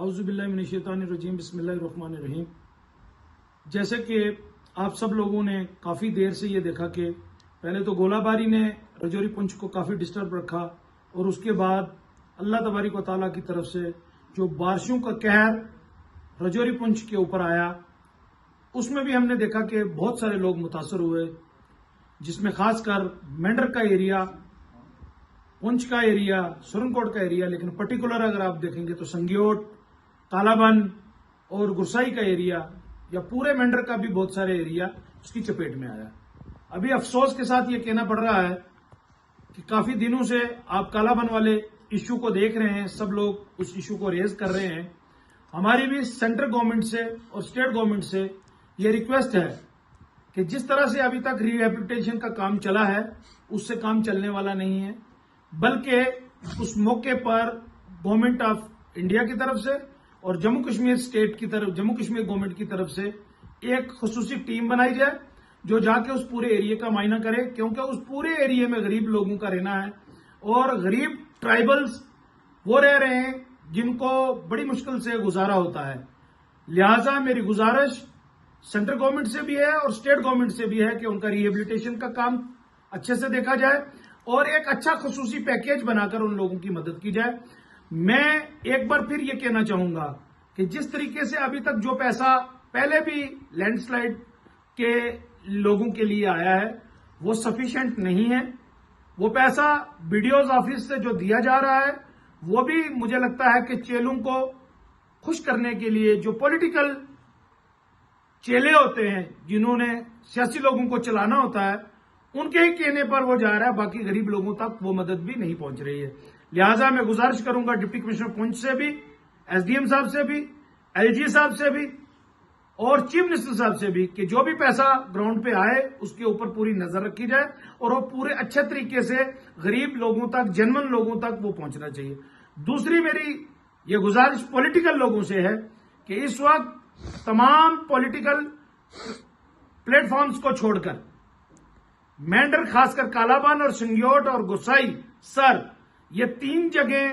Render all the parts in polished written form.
اعوذ باللہ من الشیطان الرجیم، بسم اللہ الرحمن الرحیم۔ جیسے کہ آپ سب لوگوں نے کافی دیر سے یہ دیکھا کہ پہلے تو گولہ باری نے رجوری پنچ کو کافی ڈسٹرب رکھا، اور اس کے بعد اللہ تبارک و تعالیٰ کی طرف سے جو بارشوں کا قہر رجوری پنچ کے اوپر آیا، اس میں بھی ہم نے دیکھا کہ بہت سارے لوگ متاثر ہوئے، جس میں خاص کر مینڈر کا ایریا، پنچ کا ایریا، سرنکوٹ کا ایریا، لیکن پرٹیکولر اگر آپ دیکھیں گے تو سنگیوٹ، کالابن اور گرسائی کا ایریا یا پورے مینڈر کا بھی بہت سارے ایریا اس کی چپیٹ میں آیا۔ ابھی افسوس کے ساتھ یہ کہنا پڑ رہا ہے کہ کافی دنوں سے آپ کالابن والے ایشو کو دیکھ رہے ہیں، سب لوگ اس ایشو کو ریز کر رہے ہیں۔ ہماری بھی سینٹرل گورنمنٹ سے اور اسٹیٹ گورنمنٹ سے یہ ریکویسٹ ہے کہ جس طرح سے ابھی تک ری ہیبلیٹیشن کا کام چلا ہے، اس سے کام چلنے والا نہیں ہے، بلکہ اس موقع پر گورنمنٹ آف انڈیا کی طرف سے اور جموں کشمیر اسٹیٹ کی طرف، جموں کشمیر گورنمنٹ کی طرف سے ایک خصوصی ٹیم بنائی جائے جو جا کے اس پورے ایریے کا معائنہ کرے، کیونکہ اس پورے ایریے میں غریب لوگوں کا رہنا ہے، اور غریب ٹرائبلز وہ رہ رہے ہیں جن کو بڑی مشکل سے گزارا ہوتا ہے۔ لہٰذا میری گزارش سینٹرل گورنمنٹ سے بھی ہے اور اسٹیٹ گورنمنٹ سے بھی ہے کہ ان کا ری ہیبلیٹیشن کا کام اچھے سے دیکھا جائے اور ایک اچھا خصوصی پیکیج بنا کر ان لوگوں کی مدد کی جائے۔ میں ایک بار پھر یہ کہنا چاہوں گا کہ جس طریقے سے ابھی تک جو پیسہ پہلے بھی لینڈ سلائیڈ کے لوگوں کے لیے آیا ہے وہ سفیشینٹ نہیں ہے۔ وہ پیسہ BDO's آفس سے جو دیا جا رہا ہے وہ بھی مجھے لگتا ہے کہ چیلوں کو خوش کرنے کے لیے، جو پولیٹیکل چیلے ہوتے ہیں جنہوں نے سیاسی لوگوں کو چلانا ہوتا ہے، ان کے ہی کہنے پر وہ جا رہا ہے، باقی غریب لوگوں تک وہ مدد بھی نہیں پہنچ رہی ہے۔ لہٰذا میں گزارش کروں گا ڈپٹی کمشنر پنچ سے بھی، SDM صاحب سے بھی، LG صاحب سے بھی اور چیف منسٹر صاحب سے بھی کہ جو بھی پیسہ گراؤنڈ پہ آئے اس کے اوپر پوری نظر رکھی جائے اور وہ پورے اچھے طریقے سے غریب لوگوں تک، جنمن لوگوں تک وہ پہنچنا چاہیے۔ دوسری میری یہ گزارش پولیٹیکل لوگوں سے ہے کہ اس وقت تمام پولیٹیکل پلیٹ فارمز کو چھوڑ کر مینڈر، خاص کر کالابن اور سنگیوٹ اور گسائی سر، یہ تین جگہیں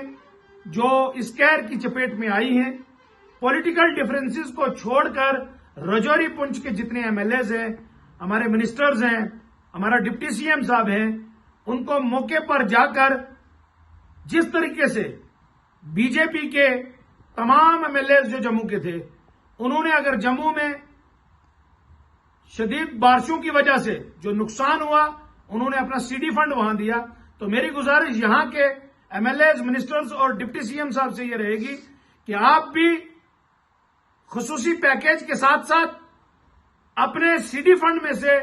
جو اس قہر کی چپیٹ میں آئی ہیں، پولیٹیکل ڈیفرنسز کو چھوڑ کر رجوری پنچ کے جتنے MLAs ہیں، ہمارے منسٹرز ہیں، ہمارا ڈپٹی CM صاحب ہیں، ان کو موقع پر جا کر جس طریقے سے BJP کے تمام MLAs جو جموں کے تھے، انہوں نے اگر جموں میں شدید بارشوں کی وجہ سے جو نقصان ہوا انہوں نے اپنا CD فنڈ وہاں دیا، تو میری گزارش یہاں کے MLAs، منسٹرز اور ڈپٹی CM صاحب سے یہ رہے گی کہ آپ بھی خصوصی پیکیج کے ساتھ ساتھ اپنے CD فنڈ میں سے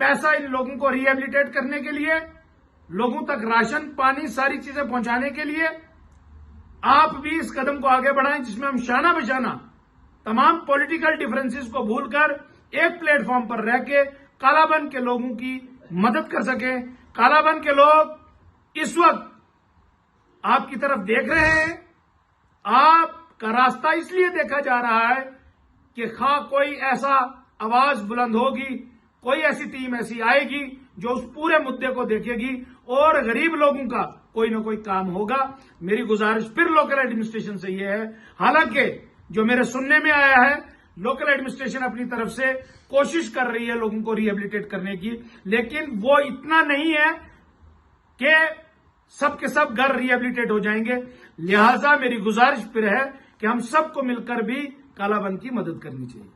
پیسہ ان لوگوں کو ری ہیبلیٹیٹ کرنے کے لیے، لوگوں تک راشن پانی ساری چیزیں پہنچانے کے لیے آپ بھی اس قدم کو آگے بڑھائیں، جس میں ہم شانہ بشانہ تمام پولیٹیکل ڈیفرنسز کو بھول کر ایک پلیٹ فارم پر رہ کے کالابن کے لوگوں کی مدد کر سکیں۔ کالابن کے لوگ اس وقت آپ کی طرف دیکھ رہے ہیں، آپ کا راستہ اس لیے دیکھا جا رہا ہے کہ خواہ کوئی ایسا آواز بلند ہوگی، کوئی ایسی ٹیم ایسی آئے گی جو اس پورے مدے کو دیکھے گی اور غریب لوگوں کا کوئی نہ کوئی کام ہوگا۔ میری گزارش پھر لوکل ایڈمنسٹریشن سے یہ ہے، حالانکہ جو میرے سننے میں آیا ہے لوکل ایڈمنسٹریشن اپنی طرف سے کوشش کر رہی ہے لوگوں کو ری ہیبلیٹیٹ کرنے کی، لیکن وہ اتنا نہیں ہے کہ سب کے سب گھر ری ہیبلیٹیٹ ہو جائیں گے۔ لہٰذا میری گزارش پھر ہے کہ ہم سب کو مل کر بھی کالابن کی مدد کرنی چاہیے۔